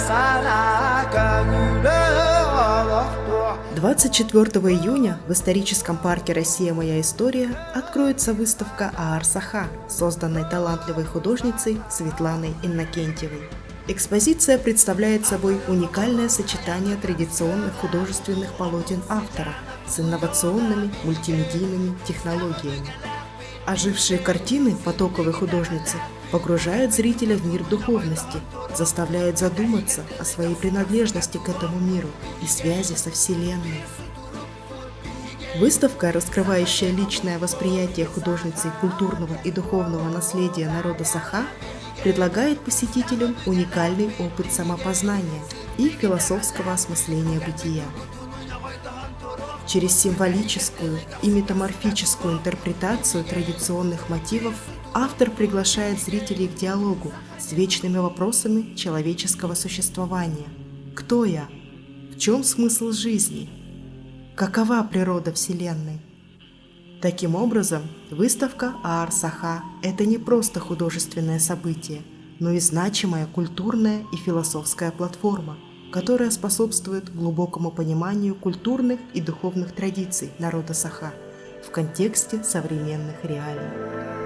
24 июня в историческом парке «Россия. Моя история» откроется выставка Аар-Саха, созданной талантливой художницей Светланой Иннокентьевой. Экспозиция представляет собой уникальное сочетание традиционных художественных полотен автора с инновационными мультимедийными технологиями. Ожившие картины потоковой художницы погружают зрителя в мир духовности, заставляют задуматься о своей принадлежности к этому миру и связи со Вселенной. Выставка, раскрывающая личное восприятие художницей культурного и духовного наследия народа Саха, предлагает посетителям уникальный опыт самопознания и философского осмысления бытия. Через символическую и метаморфическую интерпретацию традиционных мотивов автор приглашает зрителей к диалогу с вечными вопросами человеческого существования. Кто я? В чем смысл жизни? Какова природа Вселенной? Таким образом, выставка Аар-Саха – это не просто художественное событие, но и значимая культурная и философская платформа, которая способствует глубокому пониманию культурных и духовных традиций народа Саха в контексте современных реалий.